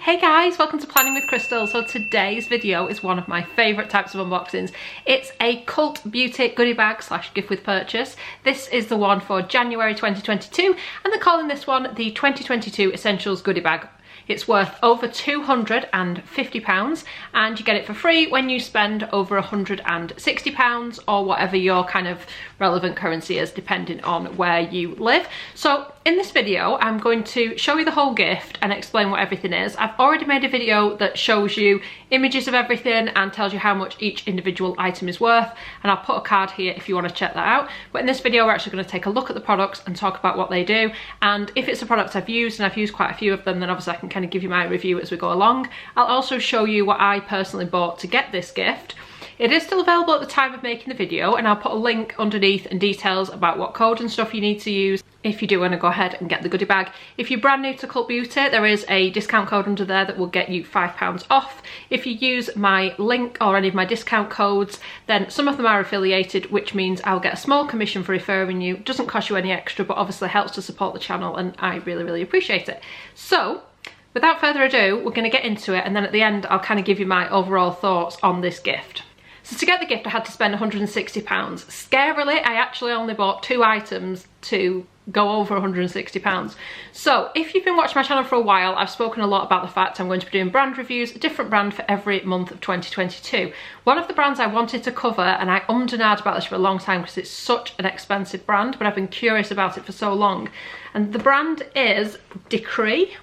Hey guys, welcome to Planning with Crystal. So today's video is one of my favourite types of unboxings. It's a cult beauty goodie bag slash gift with purchase. This is the one for January 2022 and they're calling this one the 2022 Essentials Goodie Bag. It's worth over £250 and you get it for free when you spend over £160 or whatever your kind of relevant currency is depending on where you live. So in this video I'm going to show you the whole gift and explain what everything is. I've already made a video that shows you images of everything and tells you how much each individual item is worth, and I'll put a card here if you want to check that out. But in this video we're actually going to take a look at the products and talk about what they do, and if it's a product I've used, and I've used quite a few of them, then obviously I can kind of give you my review as we go along. I'll also show you what I personally bought to get this gift. It is still available at the time of making the video, and I'll put a link underneath and details about what code and stuff you need to use if you do want to go ahead and get the goodie bag. If you're brand new to Cult Beauty, there is a discount code under there that will get you £5 off. If you use my link or any of my discount codes, then some of them are affiliated, which means I'll get a small commission for referring you. It doesn't cost you any extra, but obviously helps to support the channel, and I really appreciate it. So without further ado, we're going to get into it, and then at the end I'll kind of give you my overall thoughts on this gift. So to get the gift I had to spend £160. Scarily, I actually only bought 2 items to go over £160. So if you've been watching my channel for a while, I've spoken a lot about the fact I'm going to be doing brand reviews, a different brand for every month of 2022. One of the brands I wanted to cover, and I ummed and ahed about this for a long time because it's such an expensive brand, but I've been curious about it for so long. And the brand is Decree,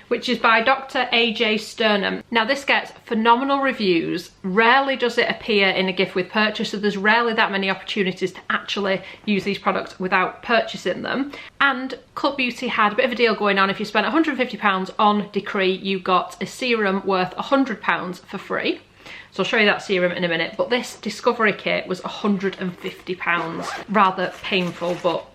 which is by Dr. AJ Sternum. Now this gets phenomenal reviews. Rarely does it appear in a gift with purchase, so there's rarely that many opportunities to actually use these products without purchasing them. And Cult Beauty had a bit of a deal going on. If you spent £150 on Decree, you got a serum worth £100 for free. So I'll show you that serum in a minute, but this Discovery Kit was £150. Rather painful, but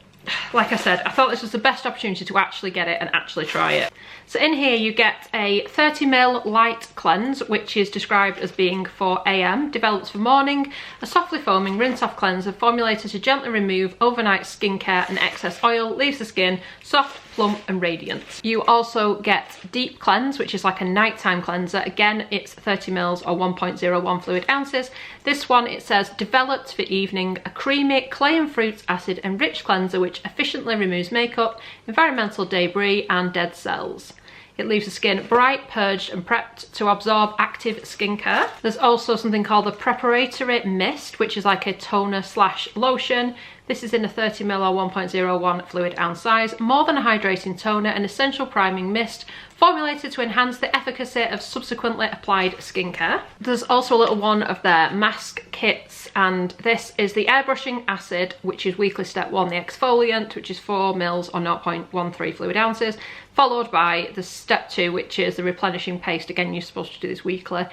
like I said, I thought this was the best opportunity to actually get it and actually try it. So in here you get a 30ml light cleanse, which is described as being for AM, develops for morning, a softly foaming rinse off cleanser formulated to gently remove overnight skincare and excess oil, leaves the skin soft, plump and radiant. You also get Deep Cleanse, which is like a nighttime cleanser. Again, it's 30ml or 1.01 fluid ounces. This one, it says, developed for evening, a creamy clay and fruits acid enriched cleanser which efficiently removes makeup, environmental debris and dead cells. It leaves the skin bright, purged and prepped to absorb active skincare. There's also something called the Preparatory Mist, which is like a toner slash lotion. This is in a 30ml or 1.01 fluid ounce size. More than a hydrating toner, an essential priming mist formulated to enhance the efficacy of subsequently applied skincare. There's also a little one of their mask kits, and this is the airbrushing acid, which is weekly step 1, the exfoliant, which is 4ml or 0.13 fluid ounces, followed by the step 2, which is the replenishing paste. Again, you're supposed to do this weekly,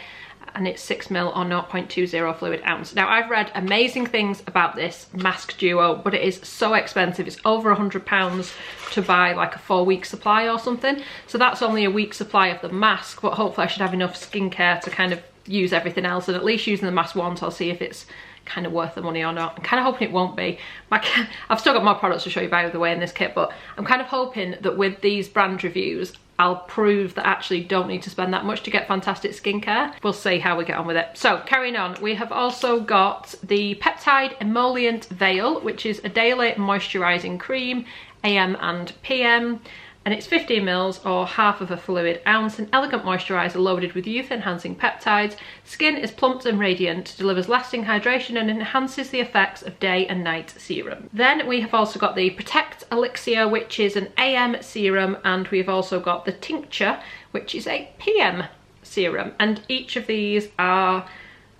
and it's 6ml or 0.20 fluid ounce. Now I've read amazing things about this mask duo, but it is so expensive. It's over £100 to buy like a 4-week supply or something. So that's only a week's supply of the mask, but hopefully I should have enough skincare to kind of use everything else, and at least using the mask once I'll see if it's kind of worth the money or not. I'm kind of hoping it won't be. I've still got more products to show you by the way in this kit, but I'm kind of hoping that with these brand reviews I'll prove that actually don't need to spend that much to get fantastic skincare. We'll see how we get on with it. So carrying on, we have also got the Peptide Emollient Veil, which is a daily moisturizing cream, AM and PM. And it's 15ml or half of a fluid ounce, an elegant moisturiser loaded with youth-enhancing peptides. Skin is plumped and radiant, delivers lasting hydration and enhances the effects of day and night serum. Then we have also got the Protect Elixir, which is an AM serum, and we've also got the Tincture, which is a PM serum. And each of these are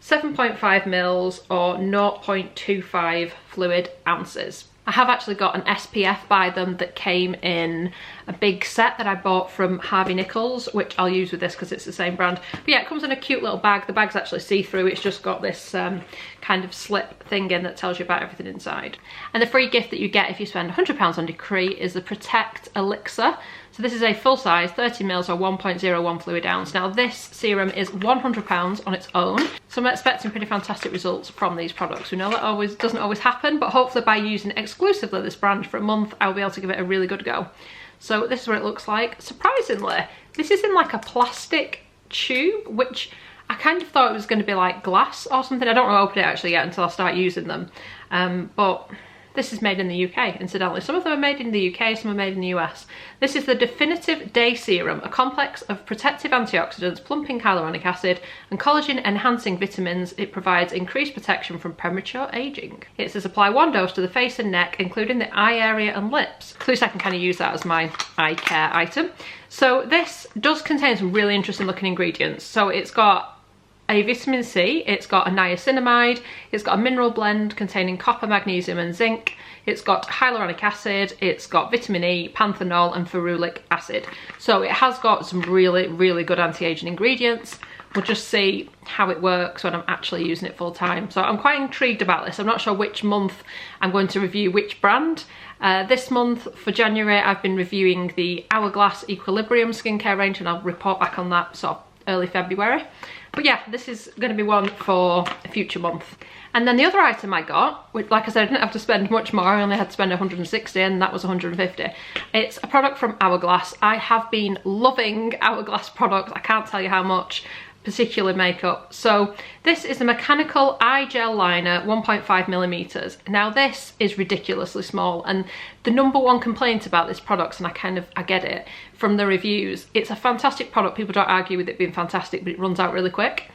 7.5ml or 0.25 fluid ounces. I have actually got an SPF by them that came in a big set that I bought from Harvey Nichols, which I'll use with this because it's the same brand. But yeah, it comes in a cute little bag. The bag's actually see-through. It's just got this kind of slip thing in that tells you about everything inside. And the free gift that you get if you spend £100 on Decree is the Protect Elixir. So this is a full size 30ml or 1.01 fluid ounce. Now this serum is £100 on its own, so I'm expecting pretty fantastic results from these products. We know that doesn't always happen, but hopefully by using exclusively this brand for a month I'll be able to give it a really good go. So this is what it looks like. Surprisingly, this is in like a plastic tube, which I kind of thought it was going to be like glass or something. I don't want to open it actually yet until I start using them. But this is made in the UK, incidentally. Some of them are made in the UK, some are made in the US. This is the Definitive Day Serum, a complex of protective antioxidants, plumping hyaluronic acid, and collagen-enhancing vitamins. It provides increased protection from premature aging. It says apply 1 dose to the face and neck, including the eye area and lips. At least I can kind of use that as my eye care item. So this does contain some really interesting looking ingredients. So it's got a vitamin C, it's got a niacinamide, it's got a mineral blend containing copper, magnesium and zinc, it's got hyaluronic acid, it's got vitamin E, panthenol and ferulic acid. So it has got some really, really good anti-aging ingredients. We'll just see how it works when I'm actually using it full time. So I'm quite intrigued about this. I'm not sure which month I'm going to review which brand. This month for January I've been reviewing the Hourglass Equilibrium skincare range, and I'll report back on that sort of early February. But yeah, this is going to be one for a future month. And then the other item I got, which like I said, I didn't have to spend much more, I only had to spend 160 and that was 150. It's a product from Hourglass. I have been loving Hourglass products, I can't tell you how much, particularly makeup. So this is a mechanical eye gel liner, 1.5 millimeters. Now this is ridiculously small, and the #1 complaint about this product, and I get it from the reviews, it's a fantastic product. People don't argue with it being fantastic, but it runs out really quick.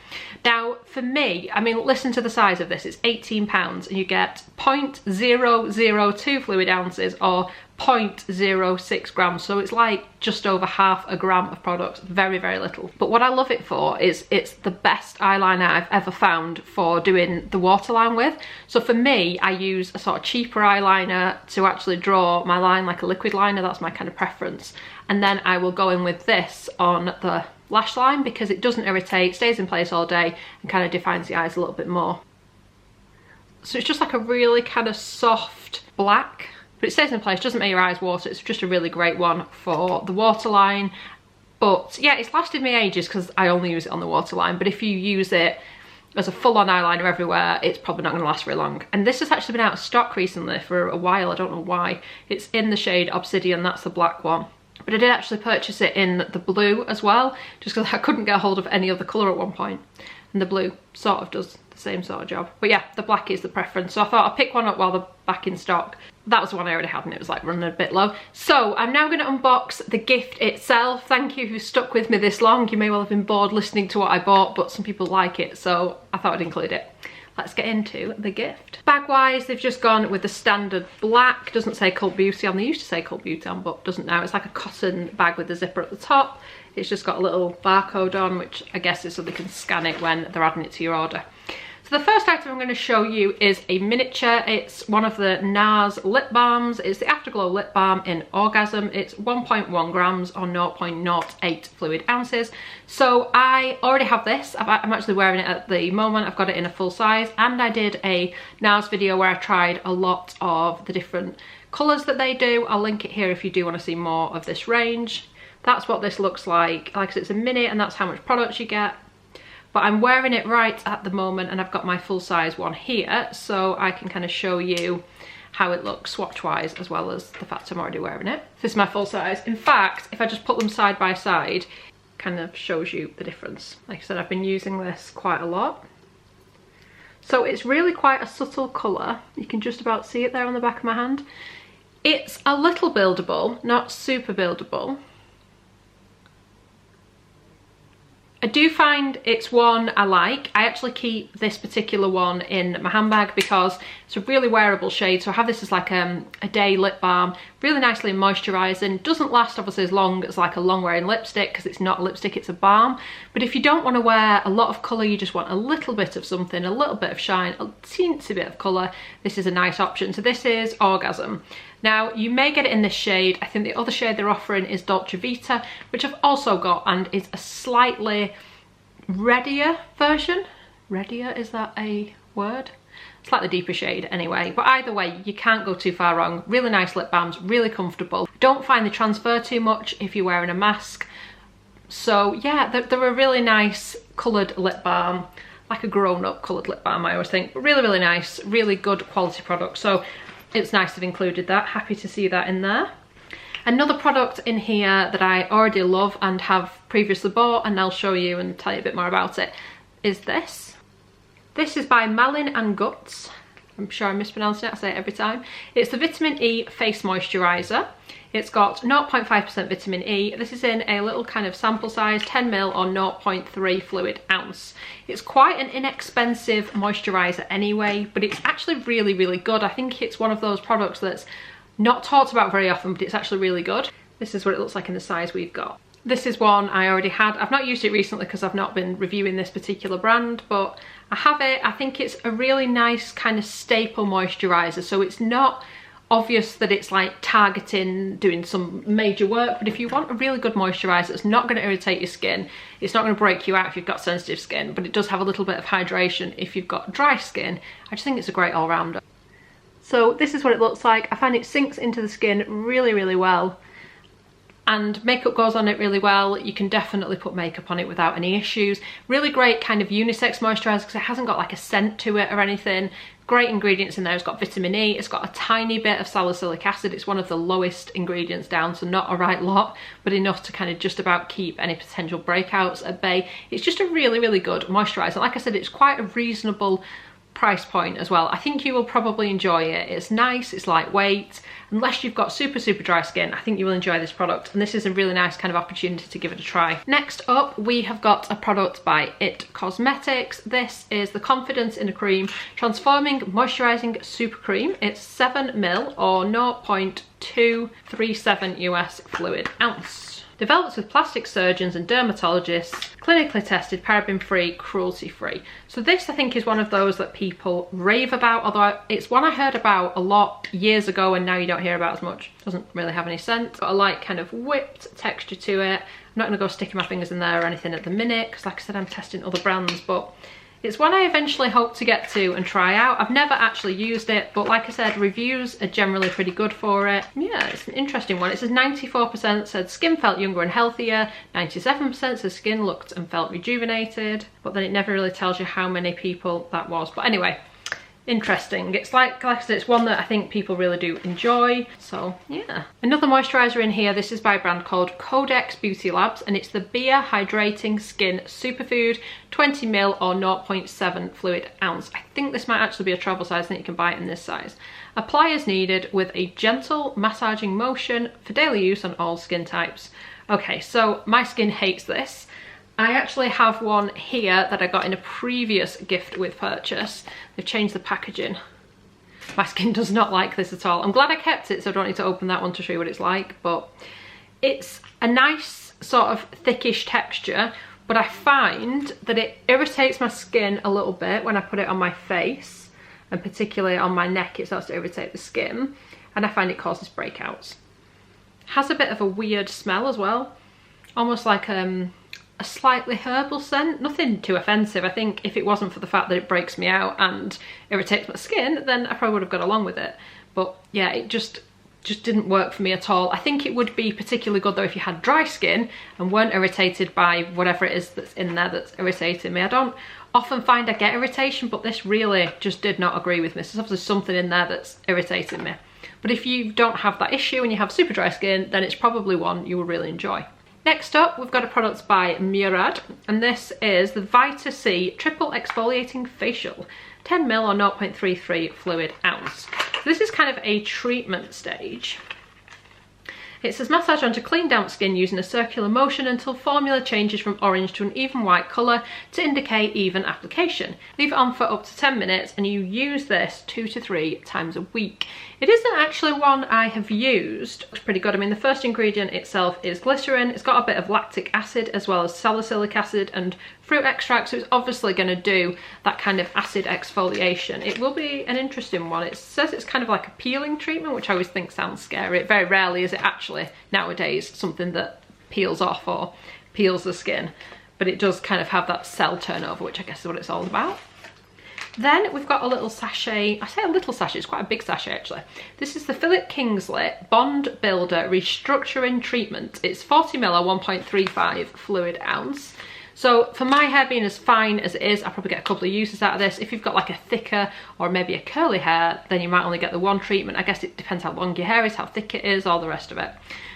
Now for me, I mean, listen to the size of this. It's £18 and you get 0.002 fluid ounces or 0.06 grams, so it's like just over half a gram of product. Very, very little. But what I love it for is it's the best eyeliner I've ever found for doing the waterline with. So for me, I use a sort of cheaper eyeliner to actually draw my line, like a liquid liner. That's my kind of preference. And then I will go in with this on the lash line because it doesn't irritate, stays in place all day and kind of defines the eyes a little bit more. So it's just like a really kind of soft black, but it stays in place, doesn't make your eyes water. It's just a really great one for the waterline. But yeah, it's lasted me ages because I only use it on the waterline. But if you use it as a full-on eyeliner everywhere, it's probably not going to last very long. And this has actually been out of stock recently for a while. I don't know why. It's in the shade Obsidian, that's the black one. But I did actually purchase it in the blue as well, just because I couldn't get a hold of any other colour at one point. And the blue sort of does the same sort of job. But yeah, the black is the preference. So I thought I'd pick one up while they're back in stock. That was the one I already had and it was like running a bit low. So I'm now going to unbox the gift itself. Thank you who stuck with me this long. You may well have been bored listening to what I bought, but some people like it, so I thought I'd include it. Let's get into the gift. Bag wise, they've just gone with the standard black. Doesn't say Cult Beauty on. They used to say Cult Beauty on, but doesn't now. It's like a cotton bag with a zipper at the top. It's just got a little barcode on, which I guess is so they can scan it when they're adding it to your order. So the first item I'm going to show you is a miniature. It's one of the NARS lip balms. It's the Afterglow Lip Balm in Orgasm. It's 1.1 grams or 0.08 fluid ounces. So I already have this. I'm actually wearing it at the moment. I've got it in a full size, and I did a NARS video where I tried a lot of the different colours that they do. I'll link it here if you do want to see more of this range. That's what this looks like. Like I said, it's a mini and that's how much product you get. But I'm wearing it right at the moment and I've got my full size one here, so I can kind of show you how it looks swatch wise, as well as the fact I'm already wearing it. This is my full size. In fact, if I just put them side by side, kind of shows you the difference. Like I said, I've been using this quite a lot. So it's really quite a subtle colour. You can just about see it there on the back of my hand. It's a little buildable, not super buildable. I do find it's one I like. I actually keep this particular one in my handbag because it's a really wearable shade. So I have this as like a day lip balm, really nicely moisturizing. Doesn't last obviously as long as like a long wearing lipstick because it's not a lipstick, it's a balm. But if you don't want to wear a lot of colour, you just want a little bit of something, a little bit of shine, a teensy bit of colour, this is a nice option. So this is Orgasm. Now, you may get it in this shade. I think the other shade they're offering is Dolce Vita, which I've also got, and is a slightly reddier version. Reddier, is that a word? Slightly deeper shade anyway. But either way, you can't go too far wrong. Really nice lip balms, really comfortable. Don't find they transfer too much if you're wearing a mask. So yeah, they're a really nice coloured lip balm. Like a grown-up coloured lip balm, I always think. But really, really nice, really good quality product. So it's nice to have included that. Happy to see that in there. Another product in here that I already love and have previously bought, and I'll show you and tell you a bit more about it, is this. This is by Malin and Guts. I'm sure I'm mispronouncing it, I say it every time. It's the Vitamin E Face Moisturiser. It's got 0.5% vitamin E. This is in a little kind of sample size, 10ml or 0.3 fluid ounce. It's quite an inexpensive moisturiser anyway, but it's actually really, really good. I think it's one of those products that's not talked about very often, but it's actually really good. This is what it looks like in the size we've got. This is one I already had. I've not used it recently because I've not been reviewing this particular brand, but I have it. I think it's a really nice kind of staple moisturiser, so it's not obvious that it's like targeting doing some major work, but if you want a really good moisturiser that's not going to irritate your skin, it's not going to break you out if you've got sensitive skin, but it does have a little bit of hydration if you've got dry skin, I just think it's a great all-rounder. So this is what it looks like. I find it sinks into the skin really, really well, and makeup goes on it really well. You can definitely put makeup on it without any issues. Really great kind of unisex moisturiser because it hasn't got like a scent to it or anything. Great ingredients in there. It's got vitamin E, it's got a tiny bit of salicylic acid. It's one of the lowest ingredients down, so not a right lot, but enough to kind of just about keep any potential breakouts at bay. It's just a really, really good moisturiser. Like I said, it's quite a reasonable price point as well. I think you will probably enjoy it. It's nice, it's lightweight. Unless you've got super, super dry skin, I think you will enjoy this product, and this is a really nice kind of opportunity to give it a try. Next up, we have got a product by It Cosmetics. This is the Confidence in a Cream Transforming Moisturizing Super Cream. It's 7ml or 0.237 US fluid ounce. Developed with plastic surgeons and dermatologists, clinically tested, paraben-free, cruelty-free. So this, I think, is one of those that people rave about, although it's one I heard about a lot years ago and now you don't hear about as much. Doesn't really have any scent. Got a light kind of whipped texture to it. I'm not going to go sticking my fingers in there or anything at the minute because, like I said, I'm testing other brands, but it's one I eventually hope to get to and try out. I've never actually used it, but like I said, reviews are generally pretty good for it. Yeah, it's an interesting one. It says 94% said skin felt younger and healthier, 97% said skin looked and felt rejuvenated, but then it never really tells you how many people that was. But anyway, interesting. It's like I said, it's one that I think people really do enjoy, so yeah. Another moisturiser in here, this is by a brand called Codex Beauty Labs, and it's the Beer Hydrating Skin Superfood 20ml or 0.7 fluid ounce. I think this might actually be a travel size, I think you can buy it in this size. Apply as needed with a gentle massaging motion for daily use on all skin types. Okay, so my skin hates this. I actually have one here that I got in a previous gift with purchase. They've changed the packaging. My skin does not like this at all. I'm glad I kept it, so I don't need to open that one to show you what it's like, but it's a nice sort of thickish texture, but I find that it irritates my skin a little bit when I put it on my face, and particularly on my neck it starts to irritate the skin, and I find it causes breakouts. Has a bit of a weird smell as well, almost like a slightly herbal scent. Nothing too offensive. I think if it wasn't for the fact that it breaks me out and irritates my skin, then I probably would have got along with it. But yeah, it just didn't work for me at all. I think it would be particularly good though if you had dry skin and weren't irritated by whatever it is that's in there that's irritating me. I don't often find I get irritation, but this really just did not agree with me. So there's obviously something in there that's irritating me. But if you don't have that issue and you have super dry skin, then it's probably one you will really enjoy. Next up, we've got a product by Murad, and this is the Vita C Triple Exfoliating Facial, 10ml or 0.33 fluid ounce. So this is kind of a treatment stage. It says massage onto clean damp skin using a circular motion until formula changes from orange to an even white colour to indicate even application. Leave it on for up to 10 minutes and you use this 2 to 3 times a week. It isn't actually one I have used. It's pretty good. I mean, the first ingredient itself is glycerin. It's got a bit of lactic acid as well as salicylic acid and fruit extract, so it's obviously going to do that kind of acid exfoliation. It will be an interesting one. It says it's kind of like a peeling treatment, which I always think sounds scary. Very rarely is it actually nowadays something that peels off or peels the skin, but it does kind of have that cell turnover, which I guess is what it's all about. Then we've got a little sachet. I say a little sachet, it's quite a big sachet actually. This is the Philip Kingsley Bond Builder Restructuring Treatment. It's 40ml or 1.35 fluid ounce. So for my hair being as fine as it is, I'll probably get a couple of uses out of this. If you've got like a thicker or maybe a curly hair, then you might only get the one treatment. I guess it depends how long your hair is, how thick it is, all the rest of it.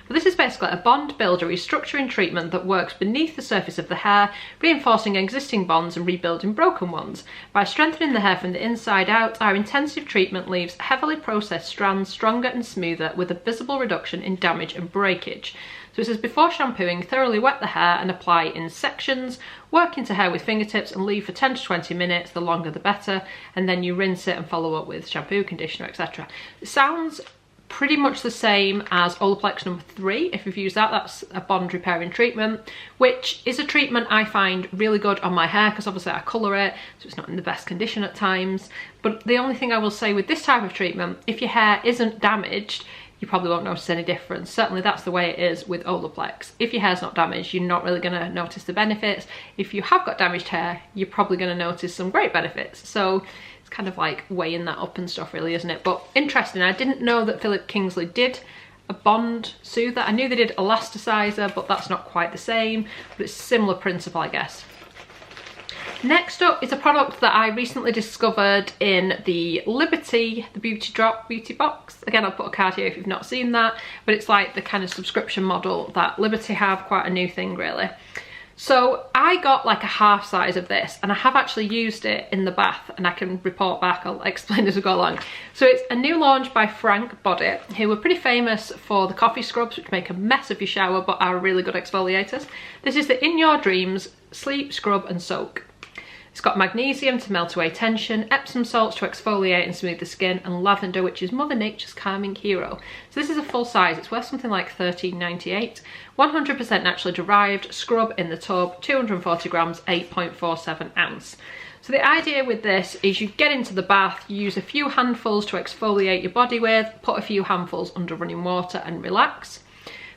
But this is basically a bond builder restructuring treatment that works beneath the surface of the hair, reinforcing existing bonds and rebuilding broken ones. By strengthening the hair from the inside out, our intensive treatment leaves heavily processed strands stronger and smoother with a visible reduction in damage and breakage. So it says, before shampooing, thoroughly wet the hair and apply in sections. Work into hair with fingertips and leave for 10 to 20 minutes, the longer the better, and then you rinse it and follow up with shampoo, conditioner, etc. It sounds pretty much the same as Olaplex number 3. If you've used that, that's a bond repairing treatment, which is a treatment I find really good on my hair because obviously I colour it, so it's not in the best condition at times. But the only thing I will say with this type of treatment, if your hair isn't damaged, you probably won't notice any difference. Certainly that's the way it is with Olaplex. If your hair's not damaged, you're not really going to notice the benefits. If you have got damaged hair, you're probably going to notice some great benefits. So it's kind of like weighing that up and stuff really, isn't it? But interesting, I didn't know that Philip Kingsley did a bond soother. I knew they did elasticizer, but that's not quite the same, but it's a similar principle, I guess. Next up is a product that I recently discovered in the Liberty, the Beauty Drop Beauty Box. Again, I'll put a card here if you've not seen that, but it's like the kind of subscription model that Liberty have, quite a new thing really. So I got like a half size of this, and I have actually used it in the bath, and I can report back, I'll explain as we go along. So it's a new launch by Frank Body, who were pretty famous for the coffee scrubs, which make a mess of your shower but are really good exfoliators. This is the In Your Dreams Sleep, Scrub and Soak. It's got magnesium to melt away tension, Epsom salts to exfoliate and smooth the skin, and lavender, which is Mother Nature's calming hero. So this is a full size. It's worth something like $13.98. 100% naturally derived, scrub in the tub, 240 grams, 8.47 ounce. So the idea with this is you get into the bath, you use a few handfuls to exfoliate your body with, put a few handfuls under running water and relax.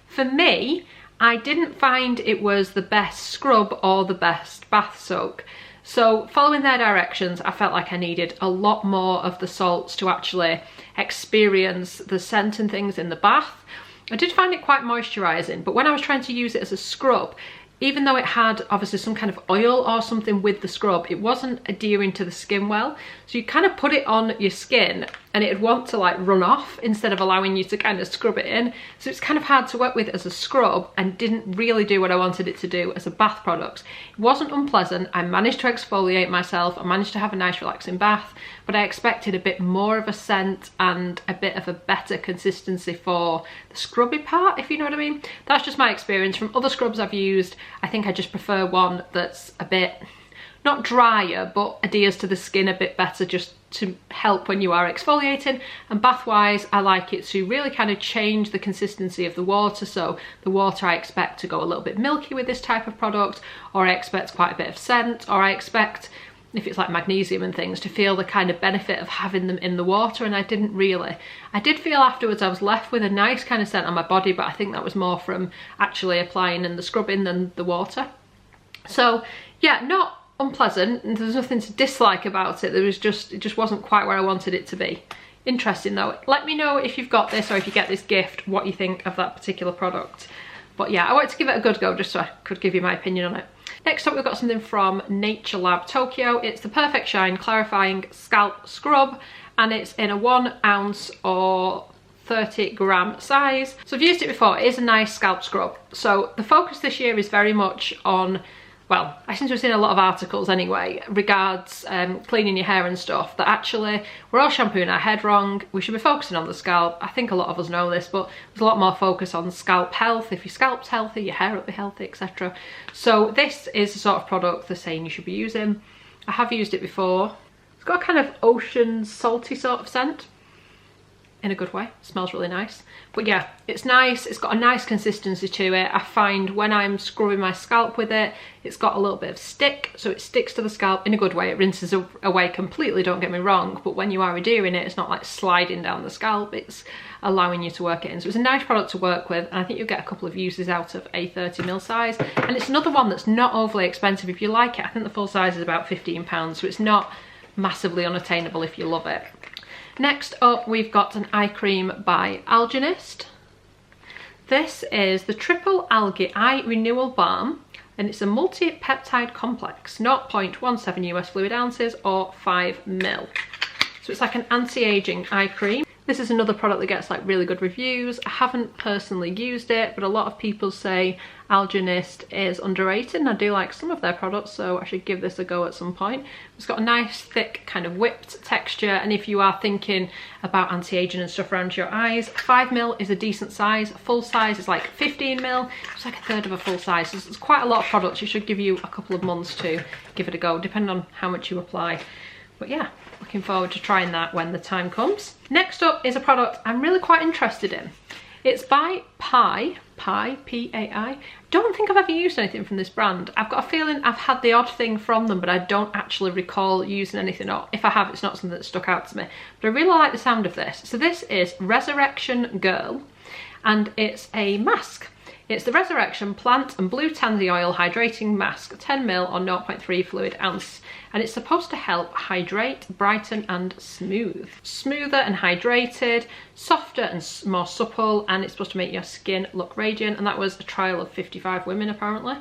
For me, I didn't find it was the best scrub or the best bath soak. So following their directions, I felt like I needed a lot more of the salts to actually experience the scent and things in the bath. I did find it quite moisturising, but when I was trying to use it as a scrub, even though it had obviously some kind of oil or something with the scrub, it wasn't adhering to the skin well. So you kind of put it on your skin and it'd want to like run off instead of allowing you to kind of scrub it in. So it's kind of hard to work with as a scrub and didn't really do what I wanted it to do as a bath product. It wasn't unpleasant. I managed to exfoliate myself. I managed to have a nice relaxing bath, but I expected a bit more of a scent and a bit of a better consistency for the scrubby part, if you know what I mean. That's just my experience from other scrubs I've used. I think I just prefer one that's a bit, not drier, but adheres to the skin a bit better, just to help when you are exfoliating. And bath wise, I like it to really kind of change the consistency of the water. So the water I expect to go a little bit milky with this type of product, or I expect quite a bit of scent, or I expect, if it's like magnesium and things, to feel the kind of benefit of having them in the water, and I didn't really. I did feel afterwards I was left with a nice kind of scent on my body, but I think that was more from actually applying and the scrubbing than the water. So yeah, not unpleasant, and there's nothing to dislike about it. It just wasn't quite where I wanted it to be. Interesting though. Let me know if you've got this, or if you get this gift, what you think of that particular product. But yeah, I wanted to give it a good go just so I could give you my opinion on it. Next up, we've got something from Nature Lab Tokyo. It's the Perfect Shine Clarifying Scalp Scrub, and it's in a 1 ounce or 30 gram size. So I've used it before. It is a nice scalp scrub. So the focus this year is very much on, well, I seem to have seen a lot of articles anyway, regards cleaning your hair and stuff, that actually we're all shampooing our head wrong. We should be focusing on the scalp. I think a lot of us know this, but there's a lot more focus on scalp health. If your scalp's healthy, your hair will be healthy, etc. So this is the sort of product they're saying you should be using. I have used it before. It's got a kind of ocean salty sort of scent. In a good way. It smells really nice. But yeah, it's nice. It's got a nice consistency to it. I find when I'm scrubbing my scalp with it, it's got a little bit of stick, so it sticks to the scalp in a good way. It rinses away completely, don't get me wrong, but when you are adhering it, it's not like sliding down the scalp, it's allowing you to work it in. So it's a nice product to work with, and I think you'll get a couple of uses out of a 30ml size. And it's another one that's not overly expensive if you like it. I think the full size is about £15, so it's not massively unattainable if you love it. Next up, we've got an eye cream by Algenist. This is the Triple Algae Eye Renewal Balm. and it's a multi-peptide complex, 0.17 US fluid ounces or 5 ml. So it's like an anti-aging eye cream. This is another product that gets like really good reviews. I haven't personally used it, but a lot of people say Algenist is underrated, and I do like some of their products, so I should give this a go at some point. It's got a nice thick kind of whipped texture, and if you are thinking about anti-aging and stuff around your eyes, 5 ml is a decent size. Full size is like 15 ml. It's like a third of a full size. So it's quite a lot of products. It should give you a couple of months to give it a go, depending on how much you apply. But yeah, looking forward to trying that when the time comes. Next up is a product I'm really quite interested in. It's by Pai, P-A-I. Don't think I've ever used anything from this brand. I've got a feeling I've had the odd thing from them, but I don't actually recall using anything, or if I have, it's not something that stuck out to me. But I really like the sound of this. So this is Resurrection Girl, and it's a mask. It's the Resurrection Plant and Blue Tansy Oil Hydrating Mask, 10 ml or 0.3 fluid ounce. And it's supposed to help hydrate, brighten and smooth. Smoother and hydrated, softer and more supple, and it's supposed to make your skin look radiant. And that was a trial of 55 women apparently.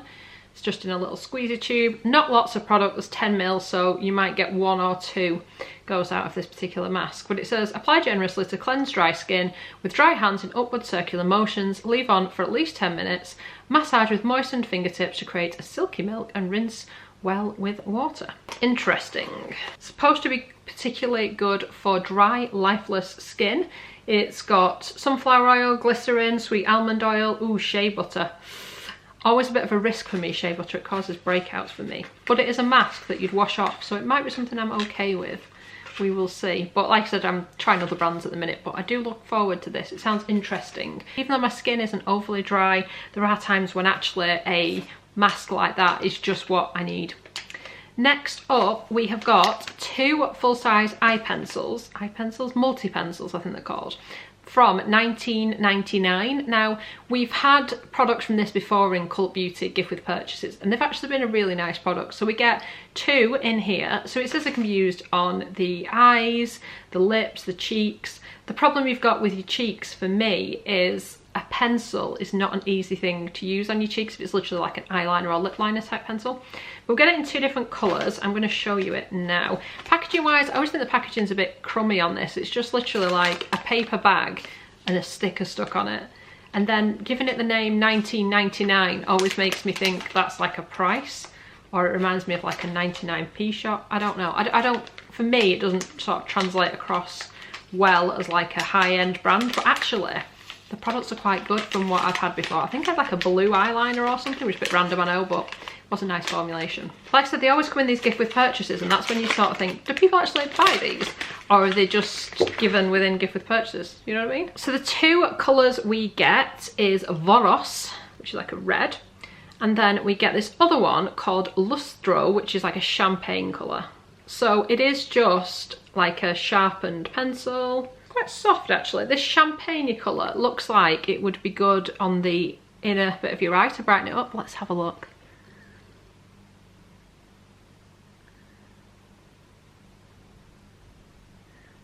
It's just in a little squeezy tube. Not lots of product, there's 10 ml, so you might get 1 or 2 goes out of this particular mask. But it says, apply generously to cleanse dry skin with dry hands in upward circular motions, leave on for at least 10 minutes, massage with moistened fingertips to create a silky milk, and rinse well with water. Interesting. It's supposed to be particularly good for dry, lifeless skin. It's got sunflower oil, glycerin, sweet almond oil, ooh, shea butter. Always a bit of a risk for me, shea butter, it causes breakouts for me. But it is a mask that you'd wash off, so it might be something I'm okay with. We will see. But like I said, I'm trying other brands at the minute, but I do look forward to this. It sounds interesting. Even though my skin isn't overly dry, there are times when actually a mask like that is just what I need. Next up, we have got 2 full-size eye pencils, multi-pencils I think they're called, from $19.99. Now, we've had products from this before in Cult Beauty gift with purchases, and they've actually been a really nice product. So we get 2 in here. So it says it can be used on the eyes, the lips, the cheeks. The problem you've got with your cheeks for me is a pencil is not an easy thing to use on your cheeks if it's literally like an eyeliner or lip liner type pencil. We'll get it in 2 different colours. I'm going to show you it now. Packaging wise, I always think the packaging's a bit crummy on this. It's just literally like a paper bag and a sticker stuck on it. And then giving it the name $19.99 always makes me think that's like a price, or it reminds me of like a 99p shop. I don't know. I don't, for me, it doesn't sort of translate across well as like a high-end brand, but actually the products are quite good from what I've had before. I think I had like a blue eyeliner or something, which is a bit random I know, but it was a nice formulation. Like I said, they always come in these gift with purchases, and that's when you sort of think, do people actually buy these? Or are they just given within gift with purchases? You know what I mean? So the 2 colours we get is Voros, which is like a red. And then we get this other one called Lustro, which is like a champagne colour. So it is just like a sharpened pencil. Quite soft actually. This champagne colour looks like it would be good on the inner bit of your eye to brighten it up. Let's have a look.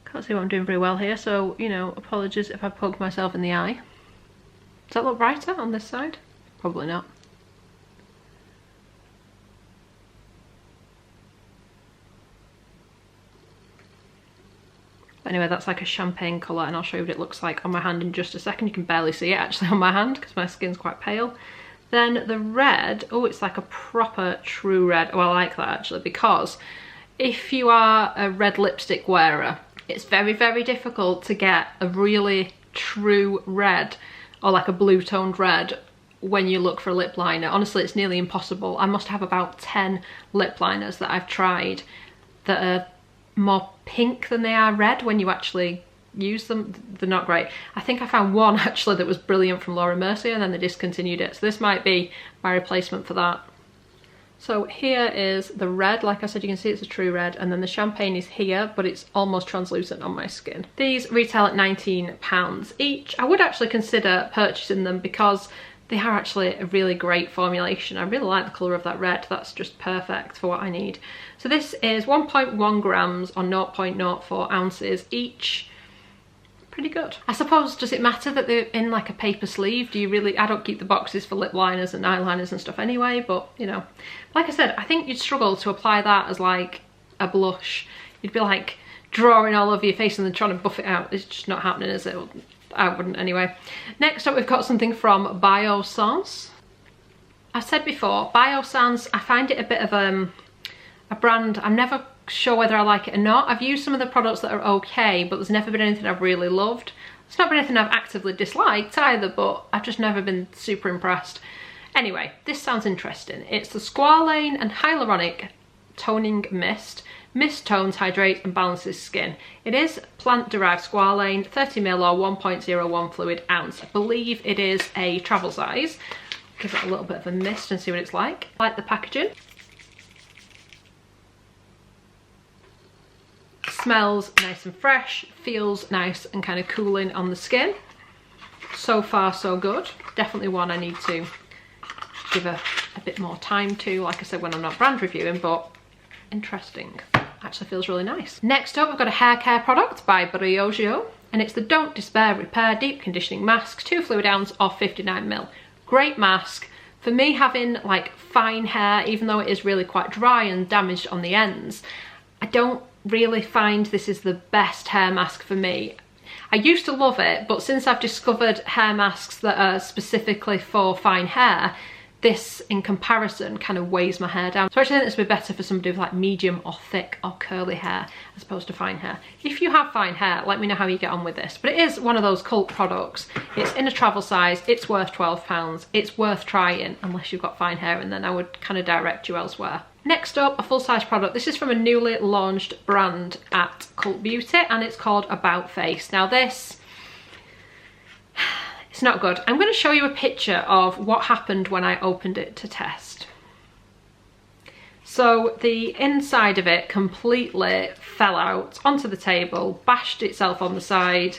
Can't see what I'm doing very well here, so, you know, apologies if I poke myself in the eye. Does that look brighter on this side? Probably not. But anyway, that's like a champagne colour, and I'll show you what it looks like on my hand in just a second. You can barely see it actually on my hand because my skin's quite pale. Then the red, oh, it's like a proper true red. Oh, I like that actually, because if you are a red lipstick wearer, it's very, very difficult to get a really true red or like a blue toned red when you look for a lip liner. Honestly, it's nearly impossible. I must have about 10 lip liners that I've tried that are more pink than they are red when you actually use them. They're not great. I think I found one actually that was brilliant from Laura Mercier, and then they discontinued it. So this might be my replacement for that. So here is the red. Like I said, you can see it's a true red, and then the champagne is here, but it's almost translucent on my skin. These retail at £19 each. I would actually consider purchasing them because they are actually a really great formulation. I really like the colour of that red. That's just perfect for what I need. So this is 1.1 grams or 0.04 ounces each. pretty good. I suppose, does it matter that they're in like a paper sleeve? Do you really, I don't keep the boxes for lip liners and eyeliners and stuff anyway, but you know, like I said, I think you'd struggle to apply that as like a blush. You'd be like drawing all over your face and then trying to buff it out. It's just not happening, is it? I wouldn't anyway. Next up, we've got something from Biossance. I've said before, Biossance, I find it a bit of a brand, I'm never sure whether I like it or not. I've used some of the products that are okay, but there's never been anything I've really loved. It's not been anything I've actively disliked either, but I've just never been super impressed. Anyway, this sounds interesting. It's the Squalane and Hyaluronic Toning Mist. Mist tones, hydrates and balances skin. It is plant-derived squalane, 30ml or 1.01 fluid ounce. I believe it is a travel size. Give it a little bit of a mist and see what it's like. I like the packaging. Smells nice and fresh, feels nice and kind of cooling on the skin. So far so good. Definitely one I need to give a bit more time to, like I said, when I'm not brand reviewing, but interesting. Actually feels really nice. Next up, we've got a hair care product by Briogeo, and it's the Don't Despair Repair Deep Conditioning Mask, 2 fluid ounce or 59ml. Great mask. For me, having like fine hair, even though it is really quite dry and damaged on the ends, I don't really find this is the best hair mask for me. I used to love it, but since I've discovered hair masks that are specifically for fine hair, this in comparison kind of weighs my hair down. So I actually think this would be better for somebody with like medium or thick or curly hair as opposed to fine hair. If you have fine hair, let me know how you get on with this. But it is one of those cult products. It's in a travel size, it's worth £12. It's worth trying unless you've got fine hair, and then I would kind of direct you elsewhere. Next up, a full-size product. This is from a newly launched brand at Cult Beauty, and it's called About Face. Now this, it's not good. I'm going to show you a picture of what happened when I opened it to test. So the inside of it completely fell out onto the table, bashed itself on the side.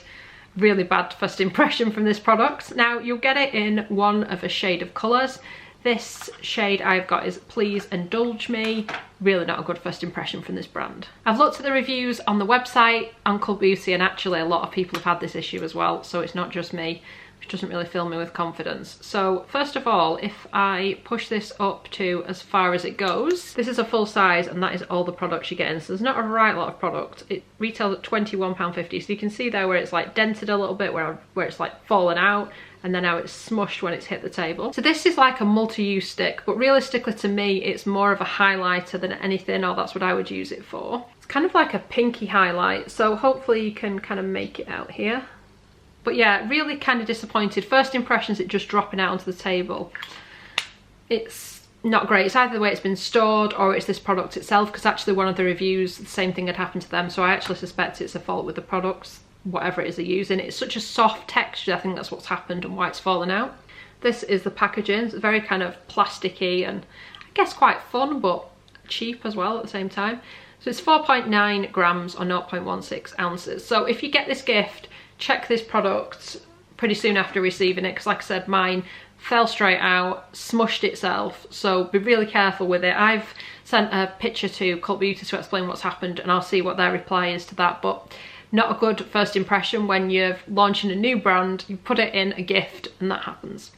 Really bad first impression from this product. Now you'll get it in one of a shade of colours. This shade I've got is Please Indulge Me. Really not a good first impression from this brand. I've looked at the reviews on the website, Uncle Beauty, and actually a lot of people have had this issue as well, so it's not just me, which doesn't really fill me with confidence. So first of all, if I push this up to as far as it goes, this is a full size and that is all the products you get in. So there's not a right lot of product. It retails at £21.50, so you can see there where it's like dented a little bit, where it's like fallen out, and then how it's smushed when it's hit the table. So this is like a multi-use stick, but realistically to me, it's more of a highlighter than anything, or that's what I would use it for. It's kind of like a pinky highlight, so hopefully you can kind of make it out here. But yeah, really kind of disappointed. First impressions, it just dropping out onto the table. It's not great. It's either the way it's been stored or it's this product itself, because actually one of the reviews, the same thing had happened to them, so I actually suspect it's a fault with the products, whatever it is they're using. It's such a soft texture, I think that's what's happened and why it's fallen out. This is the packaging. It's very kind of plasticky and I guess quite fun, but cheap as well at the same time. So it's 4.9 grams or 0.16 ounces. So if you get this gift, check this product pretty soon after receiving it, because like I said, mine fell straight out, smushed itself, so be really careful with it. I've sent a picture to Cult Beauty to explain what's happened, and I'll see what their reply is to that. But not a good first impression when you're launching a new brand, you put it in a gift and that happens.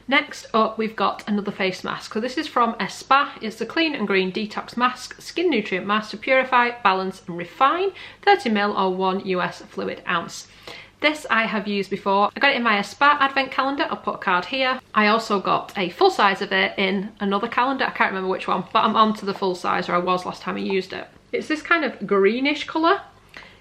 Next up, we've got another face mask. So this is from Spa. It's the Clean and Green Detox Mask, Skin Nutrient Mask to purify, balance and refine, 30ml or 1 US fluid ounce. This I have used before. I got it in my Spa advent calendar. I'll put a card here. I also got a full size of it in another calendar. I can't remember which one, but I'm on to the full size, or I was last time I used it. It's this kind of greenish colour.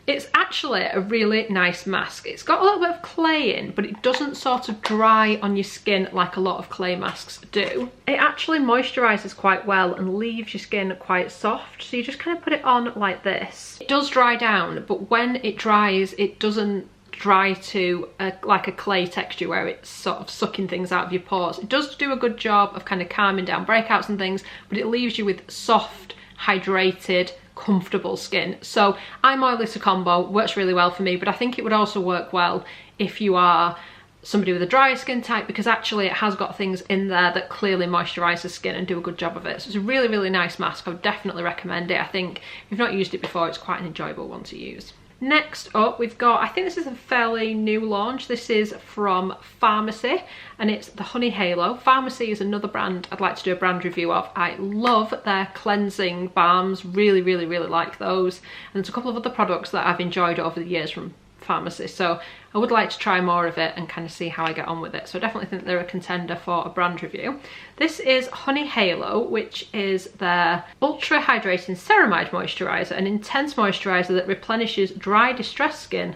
It's actually a really nice mask. It's got a little bit of clay in, but it doesn't sort of dry on your skin like a lot of clay masks do. It actually moisturises quite well and leaves your skin quite soft, so you just kind of put it on like this. It does dry down, but when it dries, it doesn't dry to like a clay texture where it's sort of sucking things out of your pores. It does do a good job of kind of calming down breakouts and things, but it leaves you with soft, hydrated, comfortable skin. So I'm Elixir combo, works really well for me, but I think it would also work well if you are somebody with a drier skin type, because actually it has got things in there that clearly moisturise the skin and do a good job of it. So it's a really, really nice mask. I would definitely recommend it. I think if you've not used it before, it's quite an enjoyable one to use. Next up, we've got, I think this is a fairly new launch. This is from Pharmacy, and it's the Honey Halo. Pharmacy is another brand I'd like to do a brand review of. I love their cleansing balms, really, really, really like those. And there's a couple of other products that I've enjoyed over the years from Pharmacy, so I would like to try more of it and kind of see how I get on with it. So I definitely think they're a contender for a brand review. This is Honey Halo, which is their ultra hydrating ceramide moisturizer, an intense moisturizer that replenishes dry, distressed skin.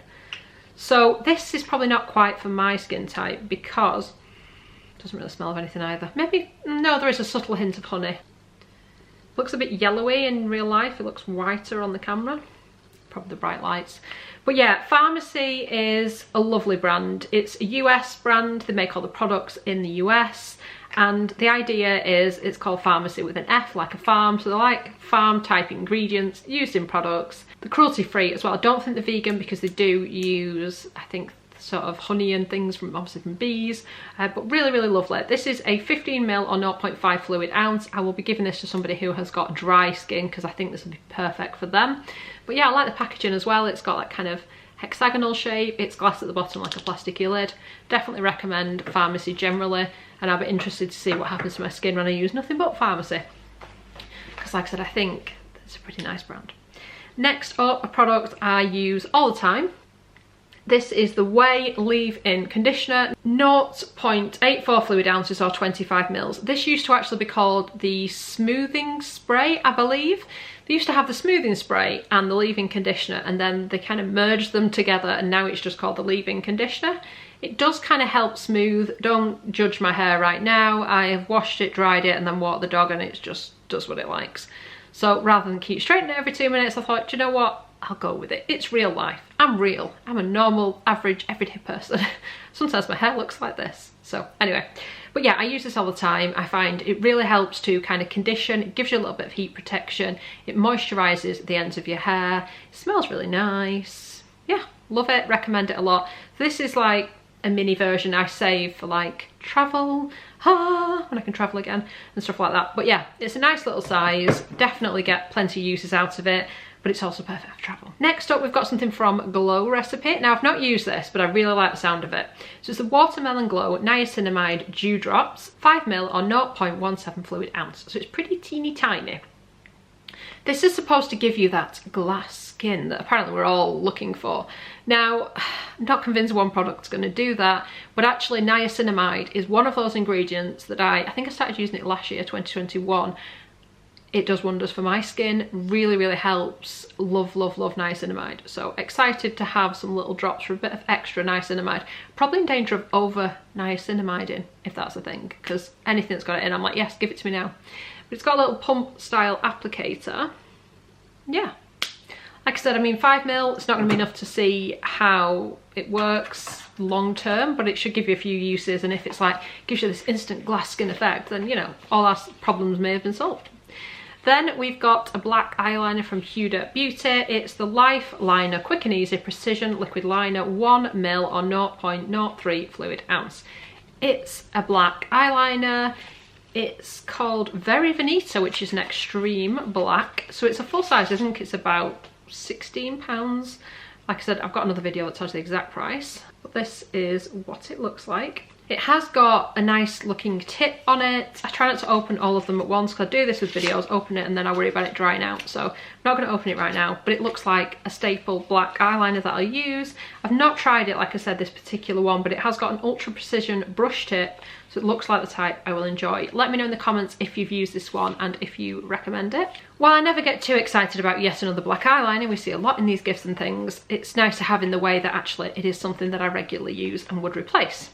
So this is probably not quite for my skin type because it doesn't really smell of anything either. Maybe, no, there is a subtle hint of honey. Looks a bit yellowy in real life. It looks whiter on the camera. Probably the bright lights. But yeah, Pharmacy is a lovely brand. It's a US brand. They make all the products in the US. And the idea is it's called Pharmacy with an F, like a farm. So they're like farm type ingredients used in products. They're cruelty free as well. I don't think they're vegan because they do use, I think, sort of honey and things from, obviously from bees, but really, really lovely. This is a 15ml or 0.5 fluid ounce. I will be giving this to somebody who has got dry skin because I think this will be perfect for them. But yeah, I like the packaging as well. It's got that kind of hexagonal shape. It's glass at the bottom like a plasticky lid. Definitely recommend Pharmacy generally, and I'll be interested to see what happens to my skin when I use nothing but Pharmacy, because like I said, I think it's a pretty nice brand. Next up, a product I use all the time. This is the Way Leave-In Conditioner, 0.84 fluid ounces or 25 mils. This used to actually be called the Smoothing Spray, I believe. They used to have the Smoothing Spray and the Leave-In Conditioner, and then they kind of merged them together, and now it's just called the Leave-In Conditioner. It does kind of help smooth. Don't judge my hair right now. I have washed it, dried it, and then walked the dog, and it just does what it likes. So rather than keep straightening it every 2 minutes, I thought, do you know what? I'll go with it. It's real life. I'm real. I'm a normal, average, everyday person. Sometimes my hair looks like this. So anyway, but yeah, I use this all the time. I find it really helps to kind of condition. It gives you a little bit of heat protection. It moisturizes the ends of your hair. It smells really nice. Yeah, love it. Recommend it a lot. This is like a mini version I save for like travel, when I can travel again and stuff like that. But yeah, it's a nice little size. Definitely get plenty of uses out of it, but it's also perfect for travel. Next up, we've got something from Glow Recipe. Now, I've not used this, but I really like the sound of it. So it's the Watermelon Glow Niacinamide Dew Drops, 5ml or 0.17 fluid ounce. So it's pretty teeny tiny. This is supposed to give you that glass skin that apparently we're all looking for. Now, I'm not convinced one product's going to do that, but actually niacinamide is one of those ingredients that I think I started using it last year, 2021. It does wonders for my skin, really, really helps. Love, love, love niacinamide. So excited to have some little drops for a bit of extra niacinamide. Probably in danger of over niacinamiding, if that's a thing, because anything that's got it in, I'm like, yes, give it to me now. But it's got a little pump style applicator. Yeah. Like I said, I mean, 5ml, it's not going to be enough to see how it works long term, but it should give you a few uses. And if it's like, gives you this instant glass skin effect, then, you know, all our problems may have been solved. Then we've got a black eyeliner from Huda Beauty. It's the Life Liner Quick and Easy Precision Liquid Liner, 1ml or 0.03 fluid ounce. It's a black eyeliner. It's called Very Veneta, which is an extreme black. So it's a full size. I think it's about £16. Like I said, I've got another video that tells you the exact price. But this is what it looks like. It has got a nice looking tip on it. I try not to open all of them at once because I do this with videos, open it and then I worry about it drying out. So I'm not going to open it right now, but it looks like a staple black eyeliner that I'll use. I've not tried it, like I said, this particular one, but it has got an ultra precision brush tip. So it looks like the type I will enjoy. Let me know in the comments if you've used this one and if you recommend it. While I never get too excited about yet another black eyeliner, we see a lot in these gifts and things, it's nice to have in the way that actually it is something that I regularly use and would replace.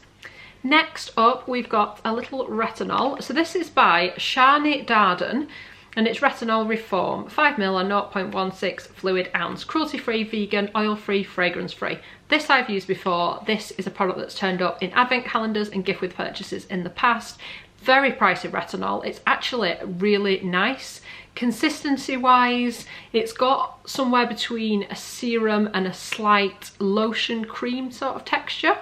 Next up, we've got a little retinol. So this is by Shani Darden, and it's Retinol Reform, 5ml or 0.16 fluid ounce, cruelty-free, vegan, oil-free, fragrance-free. This I've used before. This is a product that's turned up in advent calendars and gift with purchases in the past. Very pricey retinol. It's actually really nice. Consistency-wise, it's got somewhere between a serum and a slight lotion cream sort of texture.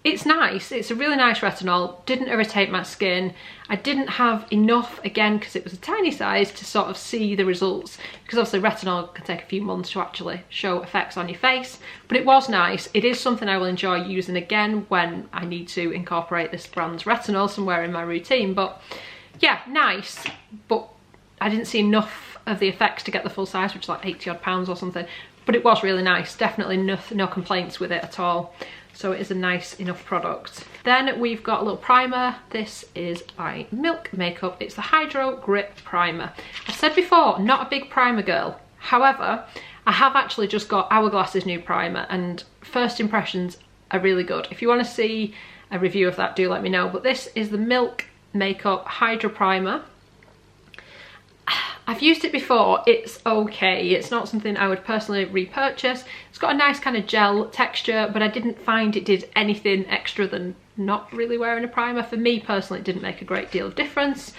It's nice, it's a really nice retinol, didn't irritate my skin. I didn't have enough, again, because it was a tiny size, to sort of see the results, because obviously retinol can take a few months to actually show effects on your face, but it was nice. It is something I will enjoy using again when I need to incorporate this brand's retinol somewhere in my routine. But yeah, nice, but I didn't see enough of the effects to get the full size, which is like 80 odd pounds or something, but it was really nice. Definitely no complaints with it at all. So it is a nice enough product. Then we've got a little primer. This is by Milk Makeup. It's the Hydra Grip Primer. I've said before, not a big primer girl. However, I have actually just got Hourglass's new primer, and first impressions are really good. If you want to see a review of that, do let me know. But this is the Milk Makeup Hydra Primer. I've used it before, it's okay. It's not something I would personally repurchase. It's got a nice kind of gel texture, but I didn't find it did anything extra than not really wearing a primer. For me personally, it didn't make a great deal of difference.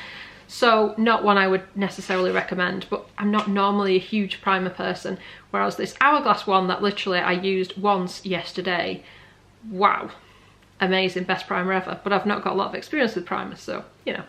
So not one I would necessarily recommend, but I'm not normally a huge primer person. Whereas this Hourglass one that literally I used once yesterday, wow, amazing, best primer ever. But I've not got a lot of experience with primers, so, you know.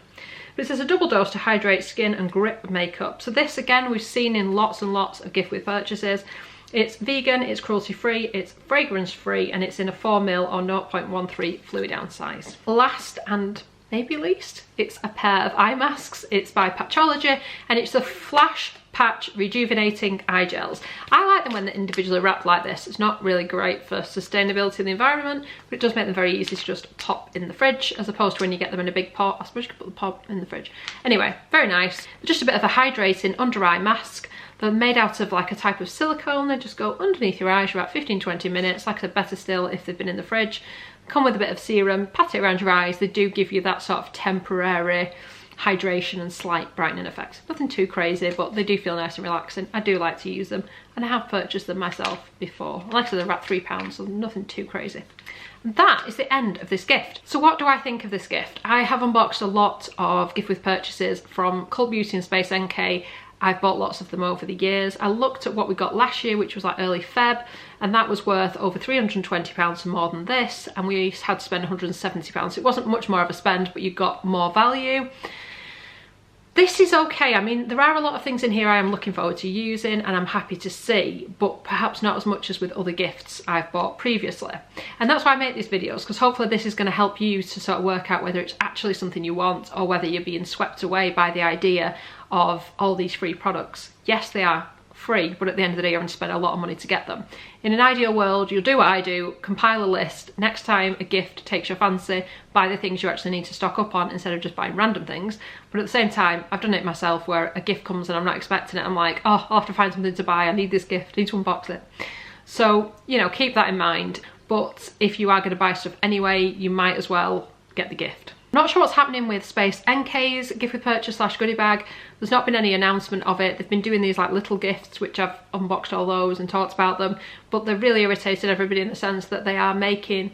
But it says a double dose to hydrate skin and grip makeup. So this, again, we've seen in lots and lots of gift with purchases. It's vegan, it's cruelty free, it's fragrance free, and it's in a 4ml or 0.13 fluid ounce size. Last and maybe least, it's a pair of eye masks. It's by Patchology, and it's the Flash Patch Rejuvenating Eye Gels. I like them when they're individually wrapped like this. It's not really great for sustainability in the environment, but it does make them very easy to just pop in the fridge, as opposed to when you get them in a big pot. I suppose you could put the pot in the fridge. Anyway, very nice. Just a bit of a hydrating under eye mask. They're made out of like a type of silicone. They just go underneath your eyes for about 15-20 minutes. Like I said, better still if they've been in the fridge. Come with a bit of serum, pat it around your eyes. They do give you that sort of temporary hydration and slight brightening effect. Nothing too crazy, but they do feel nice and relaxing. I do like to use them, and I have purchased them myself before. Like I said, they're about £3, so nothing too crazy. And that is the end of this gift. So what do I think of this gift? I have unboxed a lot of gift with purchases from Cult Beauty and Space NK. I've bought lots of them over the years. I looked at what we got last year, which was like early Feb, and that was worth over £320 more than this, and we had to spend £170. It wasn't much more of a spend, but you got more value. This is okay. I mean, there are a lot of things in here I am looking forward to using and I'm happy to see, but perhaps not as much as with other gifts I've bought previously. And that's why I make these videos, because hopefully this is going to help you to sort of work out whether it's actually something you want or whether you're being swept away by the idea of all these free products. Yes, they are free, but at the end of the day you're going to spend a lot of money to get them. In an ideal world, you'll do what I do, compile a list. Next time a gift takes your fancy, buy the things you actually need to stock up on instead of just buying random things. But at the same time, I've done it myself where a gift comes and I'm not expecting it. I'm like, oh, I'll have to find something to buy. I need this gift, I need to unbox it. So, you know, keep that in mind. But if you are going to buy stuff anyway, you might as well get the gift. Not sure what's happening with Space NK's gift with purchase / goodie bag. There's not been any announcement of it. They've been doing these like little gifts, which I've unboxed all those and talked about them, but they're really irritated everybody in the sense that they are making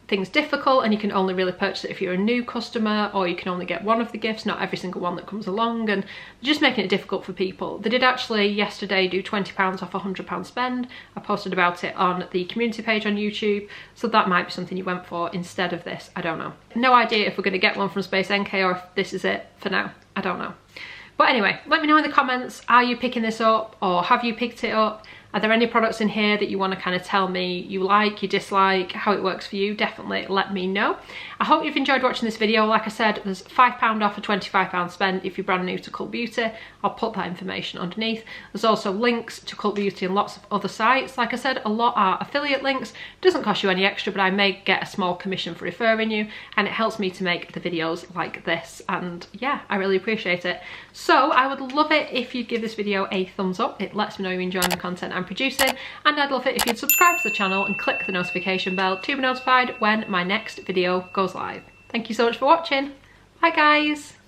things difficult and you can only really purchase it if you're a new customer, or you can only get one of the gifts, not every single one that comes along, and just making it difficult for people. They did actually yesterday do £20 off a £100 spend. I posted about it on the community page on YouTube, so that might be something you went for instead of this. I don't know. No idea if we're going to get one from Space NK or if this is it for now. I don't know. But anyway, let me know in the comments, are you picking this up or have you picked it up? Are there any products in here that you want to kind of tell me you like, you dislike, how it works for you? Definitely let me know. I hope you've enjoyed watching this video. Like I said, there's £5 off a £25 spend if you're brand new to Cult Beauty. I'll put that information underneath. There's also links to Cult Beauty and lots of other sites. Like I said, a lot are affiliate links. It doesn't cost you any extra, but I may get a small commission for referring you, and it helps me to make the videos like this. And yeah, I really appreciate it. So I would love it if you'd give this video a thumbs up. It lets me know you're enjoying the content I'm producing, and I'd love it if you'd subscribe to the channel and click the notification bell to be notified when my next video goes live. Thank you so much for watching. Bye guys.